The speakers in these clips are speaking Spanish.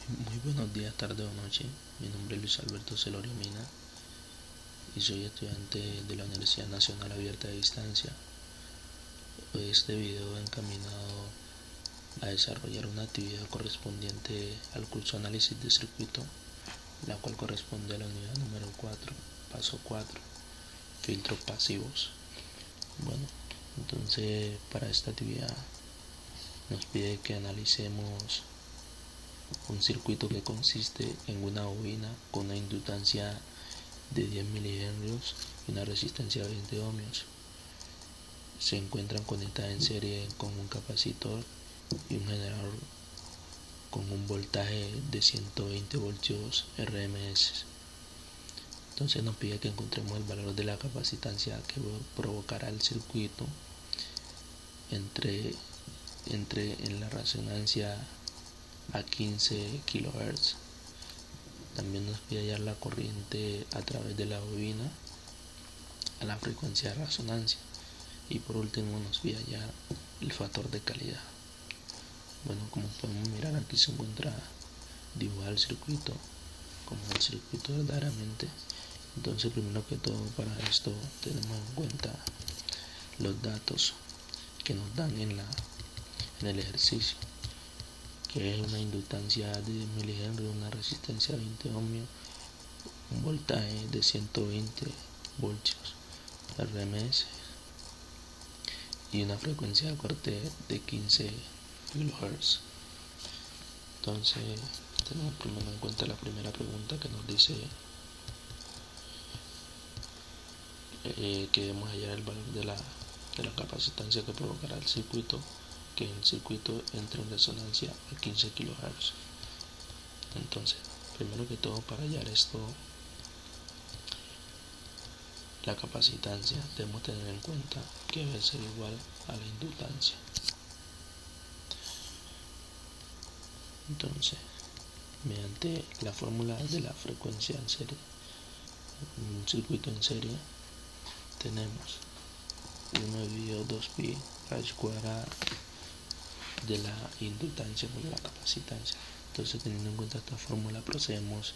Muy buenos días, tarde o noche. Mi nombre es Luis Alberto Celorio Mina y soy estudiante de la Universidad Nacional Abierta de Distancia. Este video encaminado a desarrollar una actividad correspondiente al curso Análisis de Circuito, la cual corresponde a la unidad número 4, paso 4, filtros pasivos. Bueno, entonces para esta actividad nos pide que analicemos un circuito que consiste en una bobina con una inductancia de 10 milihenrios y una resistencia de 20 ohmios. Se encuentran conectadas en serie con un capacitor y un generador con un voltaje de 120 voltios RMS. Entonces nos pide que encontremos el valor de la capacitancia que provocará el circuito entre en la resonancia a 15 kHz. También nos pide hallar la corriente a través de la bobina a la frecuencia de resonancia. Y por último nos pide hallar el factor de calidad. Bueno, como podemos mirar, aquí se encuentra dibujado el circuito como el circuito verdaderamente. Entonces, primero que todo, para esto tenemos en cuenta los datos que nos dan en el ejercicio, que es una inductancia de 10 milihenrios, una resistencia de 20 ohmios, un voltaje de 120 voltios RMS y una frecuencia de corte de 15 kHz. Entonces tenemos primero en cuenta la primera pregunta, que nos dice que debemos hallar el valor de la capacitancia que provocará el circuito, que el circuito entre en resonancia a 15 kHz. Entonces, primero que todo, para hallar esto, la capacitancia, debemos tener en cuenta que debe ser igual a la inductancia. Entonces, mediante la fórmula de la frecuencia en serie, un circuito en serie, tenemos 1 dividido 2pi raíz cuadrada de la inductancia por la capacitancia. Entonces, teniendo en cuenta esta fórmula, procedemos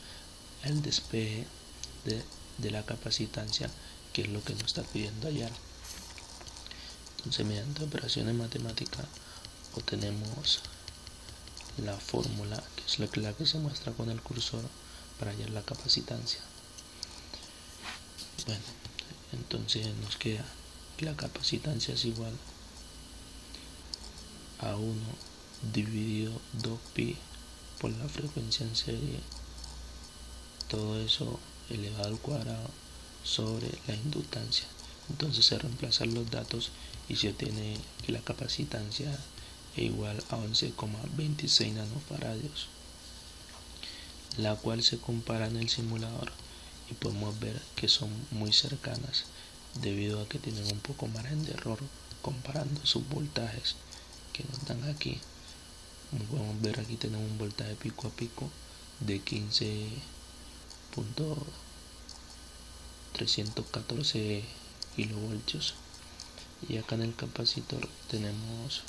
al despeje de la capacitancia, que es lo que nos está pidiendo hallar. Entonces, mediante operaciones matemáticas obtenemos la fórmula, que es la que se muestra con el cursor, para hallar la capacitancia. Bueno, entonces nos queda que la capacitancia es igual a 1 dividido 2pi por la frecuencia en serie, todo eso elevado al cuadrado sobre la inductancia. Entonces se reemplazan los datos y se obtiene que la capacitancia es igual a 11,26 nanofaradios, la cual se compara en el simulador y podemos ver que son muy cercanas, debido a que tienen un poco margen de error comparando sus voltajes que nos dan aquí. Como podemos ver, aquí tenemos un voltaje pico a pico de 15.314 kilovoltios, y acá en el capacitor tenemos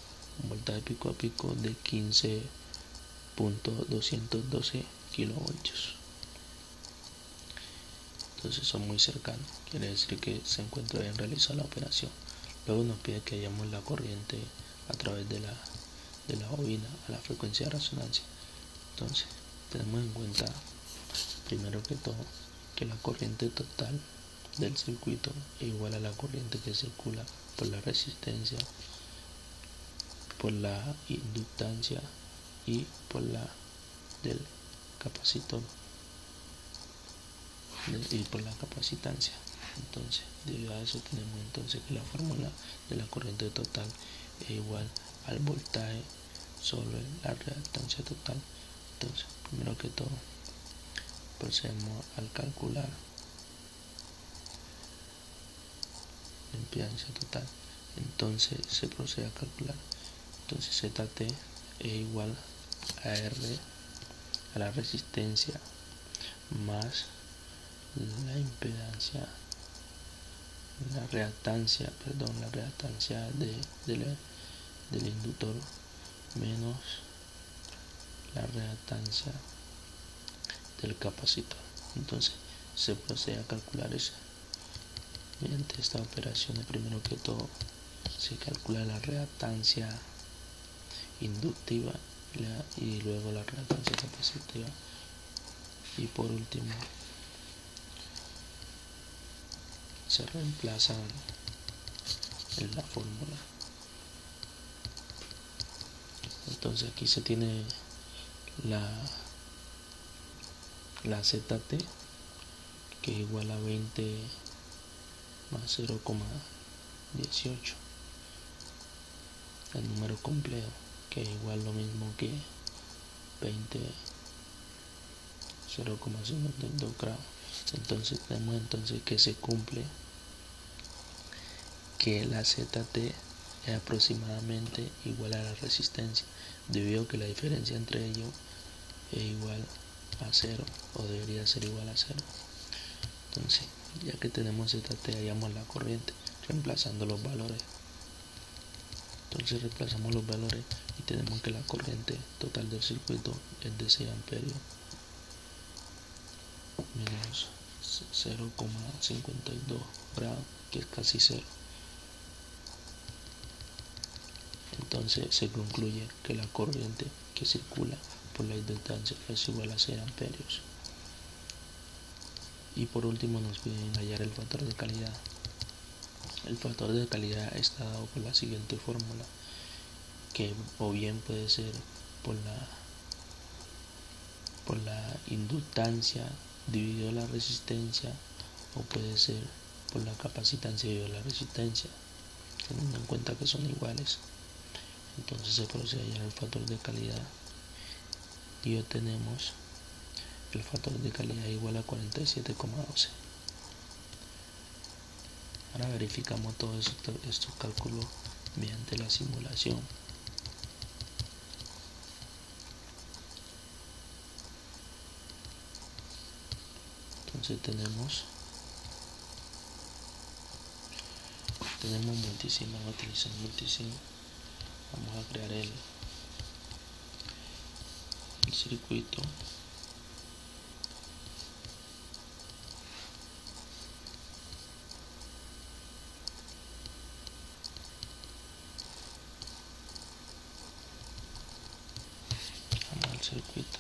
un voltaje pico a pico de 15.212 kilovoltios. Entonces son muy cercanos, quiere decir que se encuentra bien realizada la operación. Luego nos pide que hallemos la corriente a través de la bobina a la frecuencia de resonancia. Entonces tenemos en cuenta, primero que todo, que la corriente total del circuito es igual a la corriente que circula por la resistencia, por la inductancia y por la del capacitor y por la capacitancia. Entonces, debido a eso, tenemos entonces que la fórmula de la corriente total es igual al voltaje sobre la reactancia total. Entonces, primero que todo, procedemos al calcular la impedancia total. Entonces se procede a calcular. Entonces ZT es igual a R, a la resistencia, más la impedancia, la reactancia del inductor, menos la reactancia del capacitor. Entonces se procede a calcular eso. Mediante esta operación, primero que todo, se calcula la reactancia inductiva y luego la reactancia capacitiva, y por último se reemplazan en la fórmula. Entonces aquí se tiene la ZT, que es igual a 20 más 0,18, el número complejo, que es igual lo mismo que 20 0,52 grados. Entonces tenemos que se cumple que la ZT es aproximadamente igual a la resistencia, debido a que la diferencia entre ellos es igual a 0, o debería ser igual a 0. Entonces, ya que tenemos ZT, hallamos la corriente reemplazando los valores. Entonces reemplazamos los valores y tenemos que la corriente total del circuito es de 6 amperios menos 0,52 grados, que es casi 0. Entonces se concluye que la corriente que circula por la inductancia es igual a 6 amperios. Y por último nos piden hallar el factor de calidad. El factor de calidad está dado por la siguiente fórmula, que o bien puede ser por la inductancia dividido la resistencia, o puede ser por la capacitancia dividido la resistencia, teniendo en cuenta que son iguales. Entonces se procede a hallar el factor de calidad y obtenemos el factor de calidad igual a 47,12. Ahora verificamos todos estos cálculos mediante la simulación. Entonces tenemos multisim. Vamos a utilizar multisim. Vamos a crear el circuito. Vamos al circuito.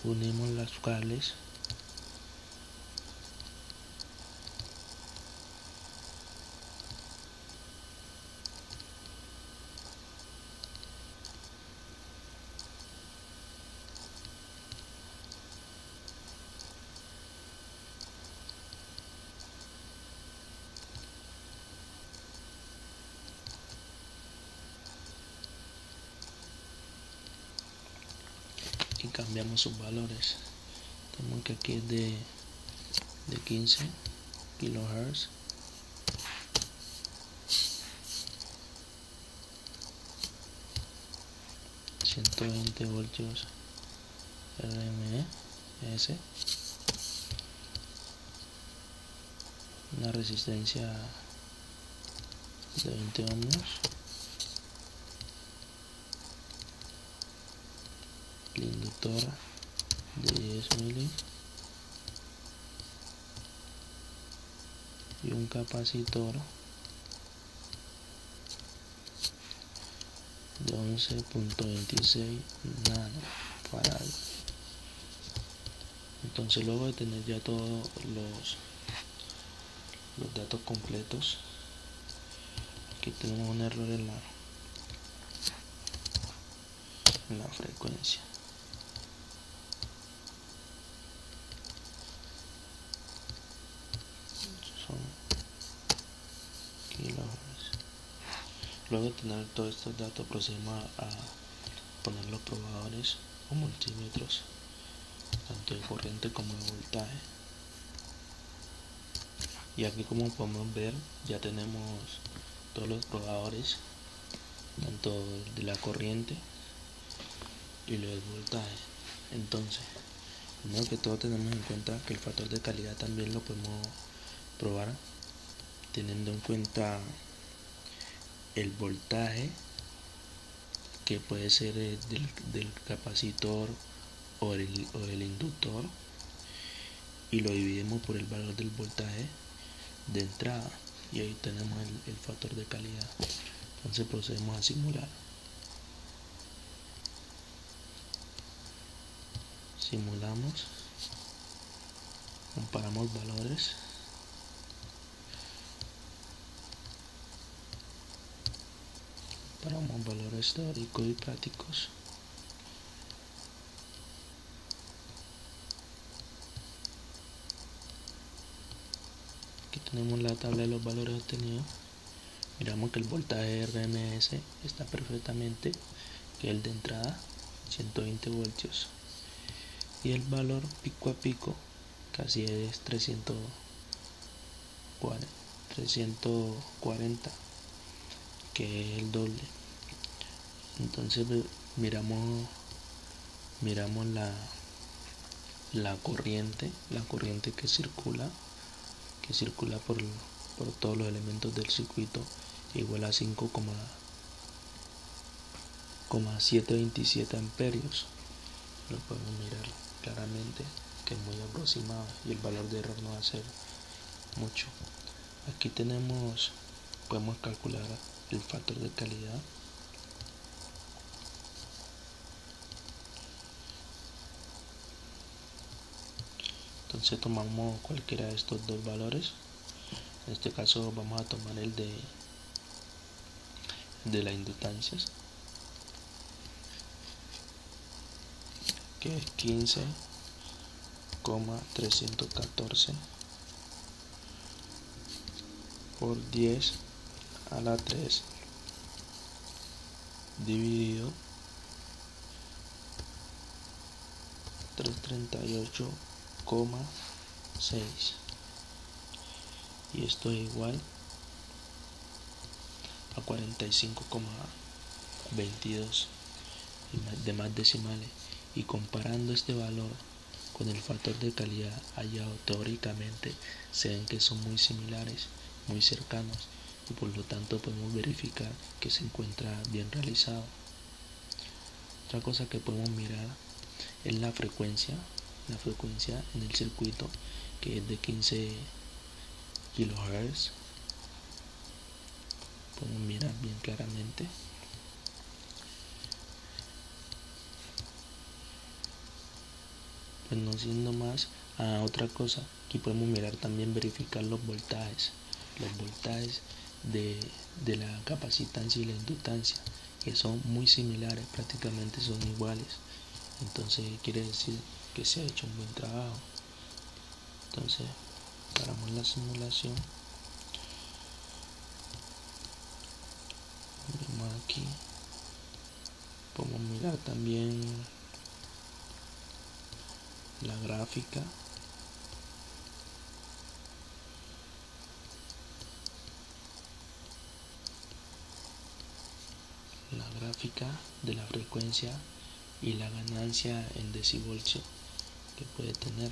Unimos las cables y cambiamos sus valores. Tenemos que aquí es de 15 kHz, $120 voltios RMS, una resistencia de 20 ohmios, el inductor de 10 mili y un capacitor de 11.26 nanofarad. Entonces, luego de tener ya todos los datos completos, aquí tenemos un error en la frecuencia. Luego de tener todos estos datos, procedemos a poner los probadores o multímetros, tanto de corriente como de voltaje. Y aquí, como podemos ver, ya tenemos todos los probadores, tanto de la corriente y lo del voltaje. Entonces, primero que todo, tenemos en cuenta que el factor de calidad también lo podemos probar teniendo en cuenta el voltaje, que puede ser del capacitor o el inductor, y lo dividimos por el valor del voltaje de entrada, y ahí tenemos el factor de calidad. Entonces procedemos a simular. Simulamos, comparamos valores, teóricos y prácticos. Aquí tenemos la tabla de los valores obtenidos. Miramos que el voltaje RMS está perfectamente, que es el de entrada, 120 voltios, y el valor pico a pico casi es 340, que es el doble. Entonces miramos la corriente que circula por todos los elementos del circuito, igual a 5,727 amperios. Lo podemos mirar claramente, que es muy aproximado, y el valor de error no va a ser mucho. Aquí podemos calcular el factor de calidad. Entonces tomamos cualquiera de estos dos valores. En este caso vamos a tomar el de las inductancias, que es 15,314 por 10 a la 3 dividido 338,6, y esto es igual a 45,22 demás decimales. Y comparando este valor con el factor de calidad hallado teóricamente, se ven que son muy similares, muy cercanos, y por lo tanto podemos verificar que se encuentra bien realizado. Otra cosa que podemos mirar es la frecuencia en el circuito, que es de 15 kHz. Podemos mirar bien claramente. Pues no siendo más, otra cosa, aquí podemos mirar también, verificar los voltajes de la capacitancia y la inductancia, que son muy similares, prácticamente son iguales. Entonces quiere decir que se ha hecho un buen trabajo. Entonces paramos la simulación. Vemos aquí, podemos mirar también la gráfica. De la frecuencia y la ganancia en decivoltio que puede tener.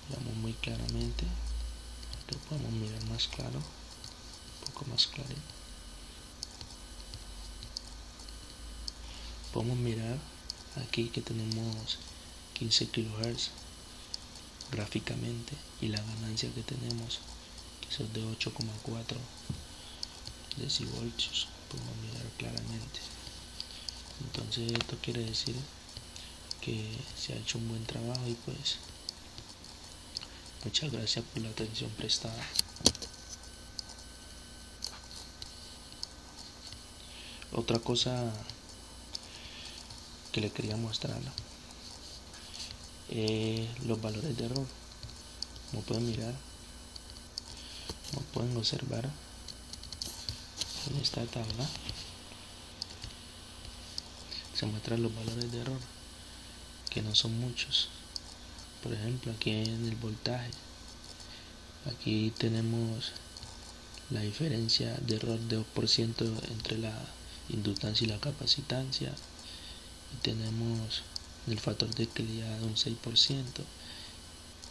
Veamos muy claramente. Lo podemos mirar más claro, un poco más claro. Podemos mirar aquí que tenemos 15 kHz gráficamente, y la ganancia que tenemos, que es de 8,4 decivoltios, podemos mirar claramente. Entonces esto quiere decir que se ha hecho un buen trabajo, y pues muchas gracias por la atención prestada. Otra cosa que le quería mostrar, los valores de error. Como pueden mirar, como pueden observar, En esta tabla se muestran los valores de error, que no son muchos. Por ejemplo, aquí en el voltaje, aquí tenemos la diferencia de error de 2% entre la inductancia y la capacitancia, y tenemos el factor de claridad de un 6%,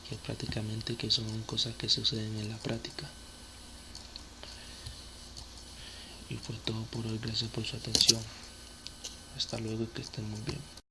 que prácticamente que son cosas que suceden en la práctica. Y fue todo por hoy, gracias por su atención. Hasta luego y que estén muy bien.